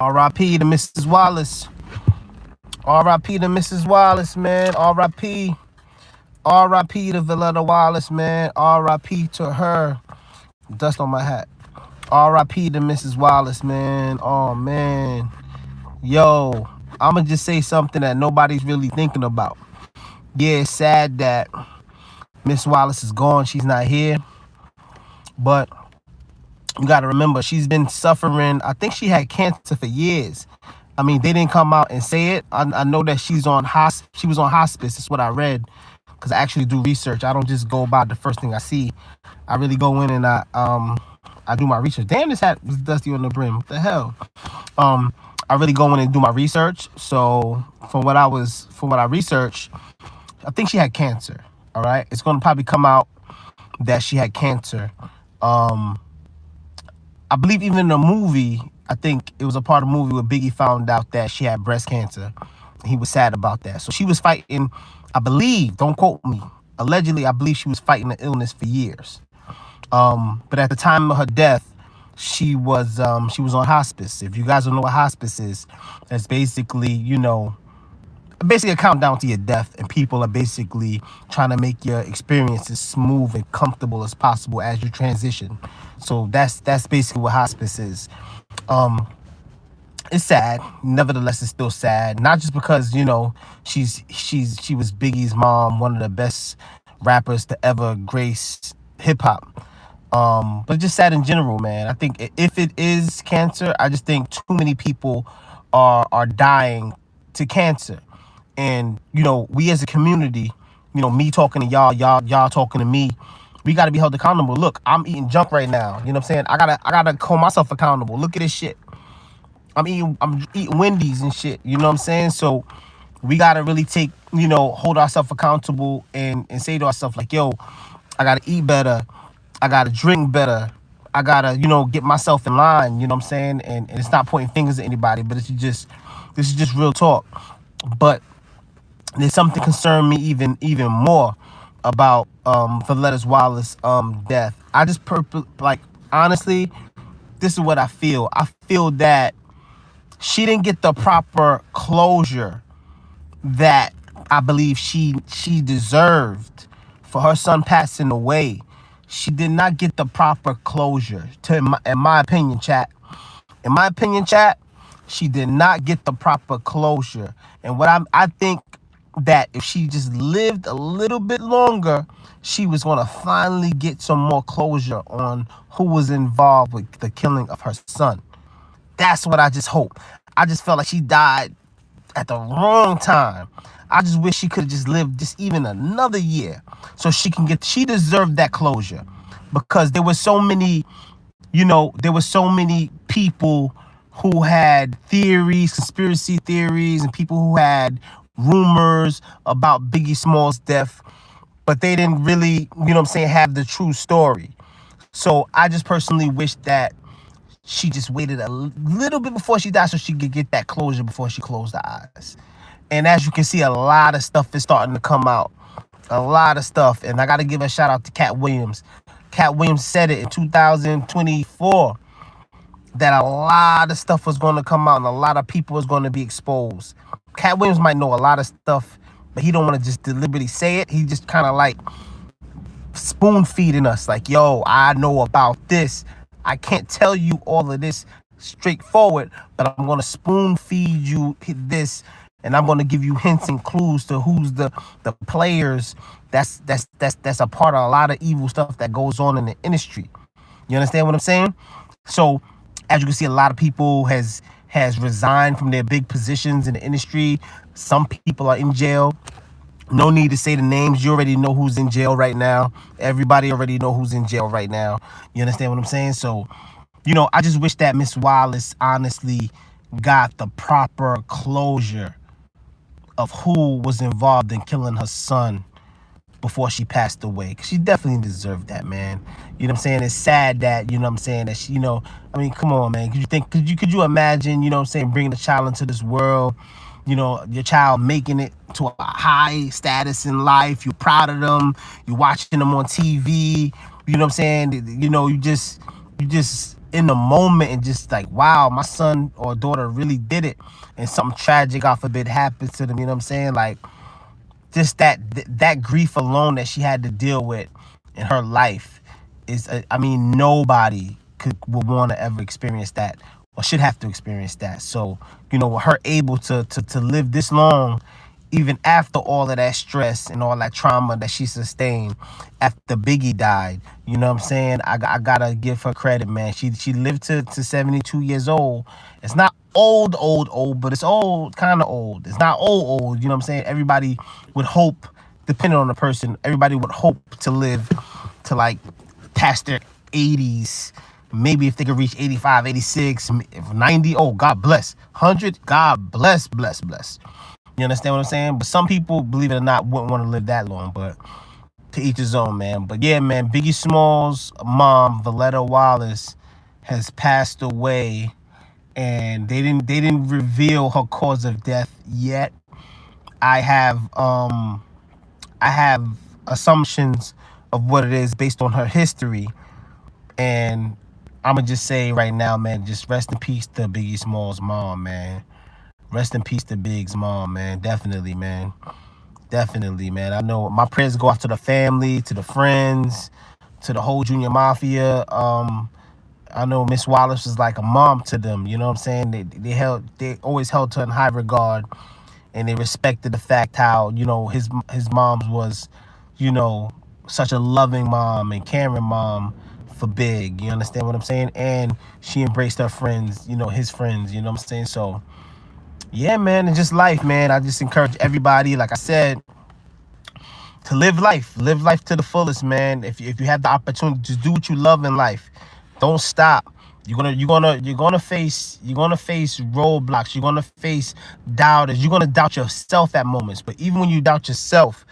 R.I.P. to Mrs. Wallace. R.I.P. to Mrs. Wallace, man. R.I.P. R.I.P. to Voletta Wallace, man. R.I.P. to her. Dust on my hat. R.I.P. to Mrs. Wallace, man. Oh, man. Yo, I'm going to just say something that nobody's really thinking about. Yeah, it's sad that Miss Wallace is gone. She's not here. But you got to remember, she's been suffering. I think she had cancer for years. I mean, they didn't come out and say it. I know that she was on hospice. That's what I read, because I actually do research. I don't just go by the first thing I see. I really go in and I do my research. Damn, this hat was dusty on the brim. What the hell? I really go in and do my research. So from what I researched, I think she had cancer. All right, it's gonna probably come out that she had cancer. I believe even in the movie, I think it was a part of the movie where Biggie found out that she had breast cancer. He was sad about that. So she was fighting, I believe, don't quote me, allegedly, I believe she was fighting the illness for years. But at the time of her death, she was on hospice. If you guys don't know what hospice is, that's basically, basically a countdown to your death, and people are basically trying to make your experience as smooth and comfortable as possible as you transition. So that's basically what hospice is. It's sad. Nevertheless, it's still sad. Not just because she was Biggie's mom, one of the best rappers to ever grace hip hop. But just sad in general, man. I think if it is cancer, I just think too many people are dying to cancer. And, we as a community, me talking to y'all talking to me, we got to be held accountable. Look, I'm eating junk right now. You know what I'm saying? I gotta hold myself accountable. Look at this shit. I'm eating Wendy's and shit. You know what I'm saying? So we got to really take, hold ourselves accountable and say to ourselves like, yo, I got to eat better. I got to drink better. I got to, get myself in line. You know what I'm saying? And it's not pointing fingers at anybody, but this is just real talk. But there's something concerned me even more about Voletta Wallace death. I just honestly, this is what I feel. I feel that she didn't get the proper closure that I believe she deserved for her son passing away. She did not get the proper closure. In my opinion, chat. In my opinion, chat, she did not get the proper closure. And I think that if she just lived a little bit longer, she was going to finally get some more closure on who was involved with the killing of her son. That's what I just hope. I just felt like she died at the wrong time. I just wish she could have just lived just even another year so she deserved that closure, because there were so many people who had theories, conspiracy theories, and people who had rumors about Biggie Small's death, but they didn't really, have the true story. So I just personally wish that she just waited a little bit before she died so she could get that closure before she closed her eyes. And as you can see, a lot of stuff is starting to come out. A lot of stuff. And I got to give a shout out to Cat Williams. Cat Williams said it in 2024 that a lot of stuff was going to come out and a lot of people was going to be exposed. Cat Williams might know a lot of stuff, but he don't want to just deliberately say it. He just kind of like spoon feeding us like, yo, I know about this. I can't tell you all of this straightforward, but I'm going to spoon feed you this, and I'm going to give you hints and clues to who's the players that's a part of a lot of evil stuff that goes on in the industry. You understand what I'm saying? So as you can see, a lot of people has resigned from their big positions in the industry. Some people are in jail. No need to say the names. You already know who's in jail right now. Everybody already know who's in jail right now. You understand what I'm saying? So, I just wish that Miss Wallace honestly got the proper closure of who was involved in killing her son before she passed away. Cause she definitely deserved that, man. You know what I'm saying? It's sad that, that she, come on, man. Could you imagine, bringing a child into this world, your child making it to a high status in life. You're proud of them. You're watching them on TV. You know what I'm saying? You just in the moment and just like, wow, my son or daughter really did it, and something tragic, God forbid, happens to them. You know what I'm saying? Like, just that grief alone that she had to deal with in her life is, I mean, nobody would want to ever experience that or should have to experience that. So, you know, her able to live this long, even after all of that stress and all that trauma that she sustained after Biggie died. You know what I'm saying? I gotta give her credit, man. She lived to 72 years old. It's not old, but it's old, kind of old. It's not old, you know what I'm saying? Everybody would hope, depending on the person, everybody would hope to live to like past their 80s. Maybe if they could reach 85, 86, if 90, oh, God bless. 100, God bless. You understand what I'm saying? But some people, believe it or not, wouldn't want to live that long. But to each his own, man. But yeah, man, Biggie Smalls' mom, Voletta Wallace, has passed away, and they didn't reveal her cause of death yet. I have assumptions of what it is based on her history, and I'm gonna just say right now, man, just rest in peace to Biggie Smalls' mom, man. Rest in peace to Big's mom, man. Definitely, man. Definitely, man. I know my prayers go out to the family, to the friends, to the whole Junior Mafia. I know Miss Wallace was like a mom to them. You know what I'm saying? They always held her in high regard, and they respected the fact how, you know, his mom's was, you know, such a loving mom and caring mom for Big. You understand what I'm saying? And she embraced her friends, you know, his friends. You know what I'm saying? So yeah, man, and just life, man. I just encourage everybody, like I said, to live life to the fullest, man. If you have the opportunity to do what you love in life, don't stop. You're gonna face roadblocks. You're gonna face doubters. You're gonna doubt yourself at moments. But even when you doubt yourself,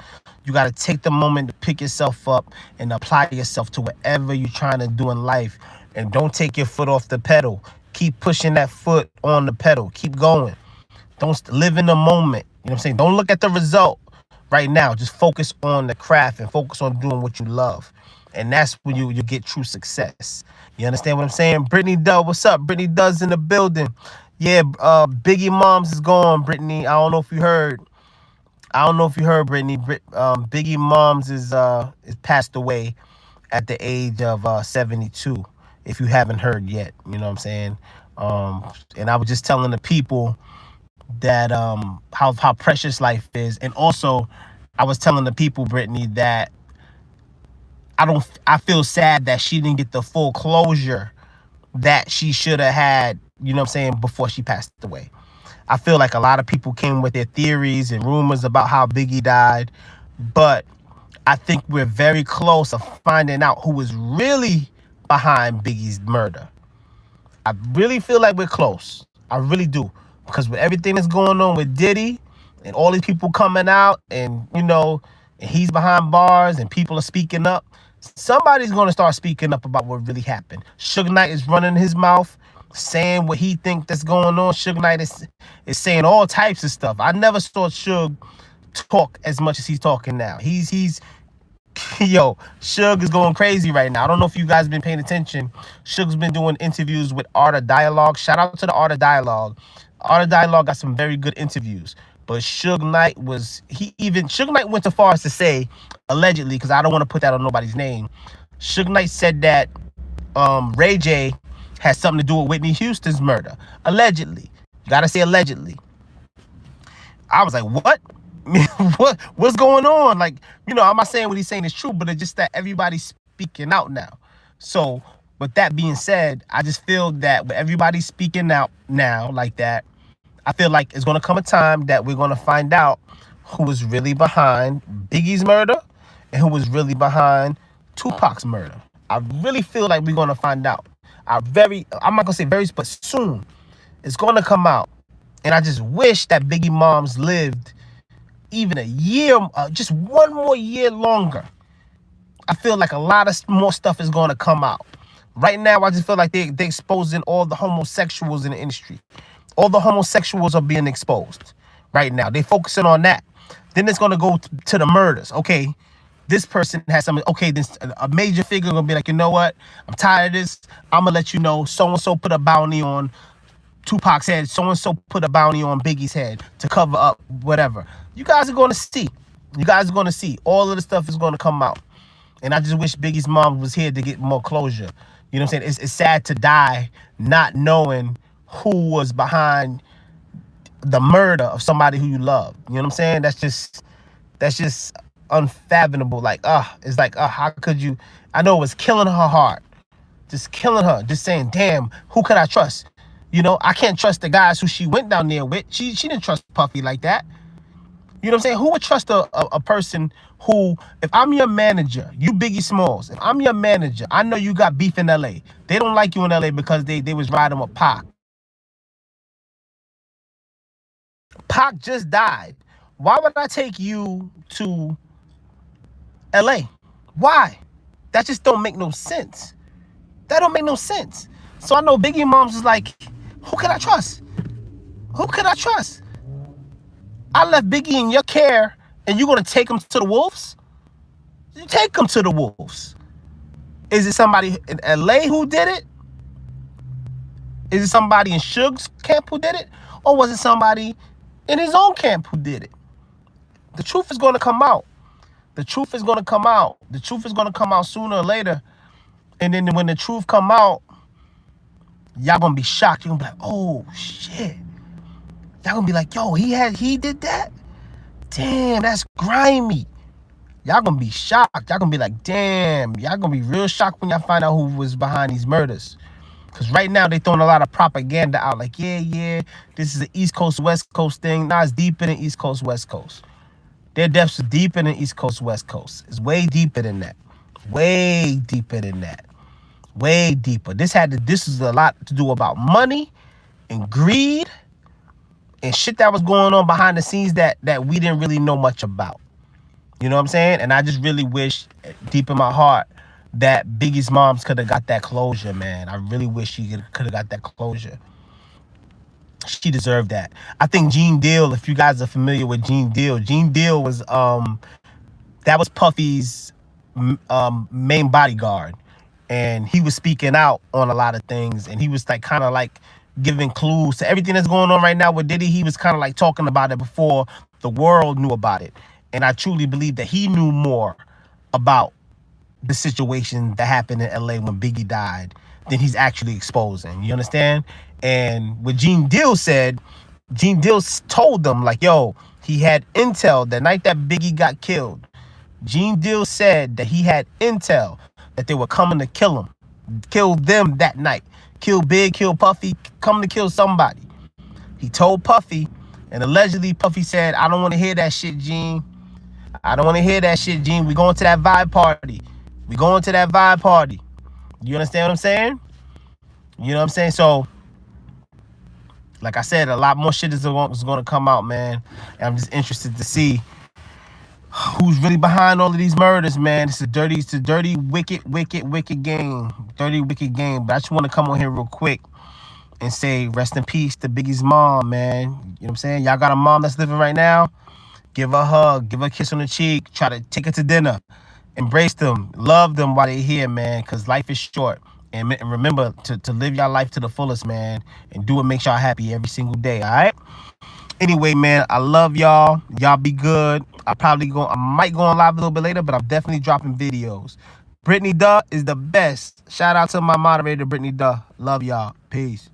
you gotta take the moment to pick yourself up and apply yourself to whatever you're trying to do in life. And don't take your foot off the pedal. Keep pushing that foot on the pedal. Keep going. Don't live in the moment. You know what I'm saying? Don't look at the result right now. Just focus on the craft and focus on doing what you love. And that's when you get true success. You understand what I'm saying? Brittany Dove, what's up? Brittany Dove's in the building. Yeah, Biggie Moms is gone, Brittany. I don't know if you heard. Brittany. Biggie Moms is passed away at the age of 72. If you haven't heard yet, you know what I'm saying? And I was just telling the people that how precious life is, and also I was telling the people, Brittany, that I feel sad that she didn't get the full closure that she should have had, you know what I'm saying, before she passed away. I feel like a lot of people came with their theories and rumors about how Biggie died, but I think we're very close of finding out who was really behind Biggie's murder. I really feel like we're close. I really do. Because with everything that's going on with Diddy and all these people coming out, and, you know, and he's behind bars and people are speaking up, somebody's going to start speaking up about what really happened. Suge Knight is running his mouth, saying what he thinks that's going on. Suge Knight is saying all types of stuff. I never saw Suge talk as much as he's talking now. He's yo, Suge is going crazy right now. I don't know if you guys have been paying attention. Suge's been doing interviews with Art of Dialogue. Shout out to the Art of Dialogue. Art of Dialogue got some very good interviews. But Suge Knight Suge Knight went so far as to say, allegedly, because I don't want to put that on nobody's name. Suge Knight said that Ray J has something to do with Whitney Houston's murder. Allegedly. You gotta say allegedly. I was like, what? What's going on? Like, you know, I'm not saying what he's saying is true, but it's just that everybody's speaking out now. So, with that being said, I just feel that with everybody speaking out now like that, I feel like it's going to come a time that we're going to find out who was really behind Biggie's murder and who was really behind Tupac's murder. I really feel like we're going to find out. I'm not going to say very, but soon it's going to come out. And I just wish that Biggie Moms lived even a year, just one more year longer. I feel like a lot of more stuff is going to come out. Right now, I just feel like they're exposing all the homosexuals in the industry. All the homosexuals are being exposed right now. They're focusing on that. Then it's going to go to the murders. Okay, this person has something. Okay, this a major figure gonna be like, you know what? I'm tired of this. I'm gonna let you know. So and so put a bounty on Tupac's head. So and so put a bounty on Biggie's head to cover up whatever. You guys are gonna see. You guys are gonna see. All of the stuff is gonna come out. And I just wish Biggie's mom was here to get more closure. You know what I'm saying? It's sad to die not knowing who was behind the murder of somebody who you love. You know what I'm saying? That's just unfathomable. Like, it's like, how could you? I know it was killing her heart. Just killing her. Just saying, damn, who could I trust? You know, I can't trust the guys who she went down there with. She didn't trust Puffy like that. You know what I'm saying? Who would trust a person who, if I'm your manager, you Biggie Smalls, if I'm your manager, I know you got beef in LA. They don't like you in LA because they was riding with Pac. Pac just died. Why would I take you to LA? Why? That just don't make no sense. That don't make no sense. So I know Biggie Mom's is like, who can I trust? Who can I trust? I left Biggie in your care, and you're going to take him to the wolves? You take him to the wolves. Is it somebody in LA who did it? Is it somebody in Suge's camp who did it? Or was it somebody in his own camp who did it? The truth is going to come out. The truth is going to come out. The truth is going to come out sooner or later. And then when the truth come out, y'all going to be shocked. You're going to be like, oh, shit. Y'all gonna be like, yo, he did that? Damn, that's grimy. Y'all gonna be shocked. Y'all gonna be like, damn. Y'all gonna be real shocked when y'all find out who was behind these murders. Because right now they throwing a lot of propaganda out. Like, yeah, this is an East Coast, West Coast thing. Nah, it's deeper than East Coast, West Coast. Their depths are deeper than East Coast, West Coast. It's way deeper than that. Way deeper than that. Way deeper. This is a lot to do about money and greed and shit that was going on behind the scenes that we didn't really know much about. You know what I'm saying? And I just really wish, deep in my heart, that Biggie's moms could have got that closure, man. I really wish she could have got that closure. She deserved that. I think Gene Deal, if you guys are familiar with Gene Deal was that was Puffy's main bodyguard. And he was speaking out on a lot of things, and he was like kind of like giving clues to everything that's going on right now with Diddy. He was kind of like talking about it before the world knew about it. And I truly believe that he knew more about the situation that happened in LA when Biggie died than he's actually exposing. You understand? And what Gene Deal said, Gene Deal told them, like, yo, he had intel the night that Biggie got killed. Gene Deal said that he had intel that they were coming to kill him, kill them that night. Kill Big, kill Puffy, come to kill somebody. He told Puffy, and allegedly Puffy said, I don't want to hear that shit, Gene. I don't want to hear that shit, Gene. We going to that vibe party. We going to that vibe party. You understand what I'm saying? You know what I'm saying? So, like I said, a lot more shit is going to come out, man. And I'm just interested to see who's really behind all of these murders, man. It's a dirty, wicked game. Dirty, wicked game. But I just want to come on here real quick and say rest in peace to Biggie's mom, man. You know what I'm saying? Y'all got a mom that's living right now? Give her a hug. Give her a kiss on the cheek. Try to take her to dinner. Embrace them. Love them while they're here, man, because life is short. And remember to live your life to the fullest, man, and do what makes y'all happy every single day, all right? Anyway, man, I love y'all. Y'all be good. I might go on live a little bit later, but I'm definitely dropping videos. Brittany Duh is the best. Shout out to my moderator, Brittany Duh. Love y'all. Peace.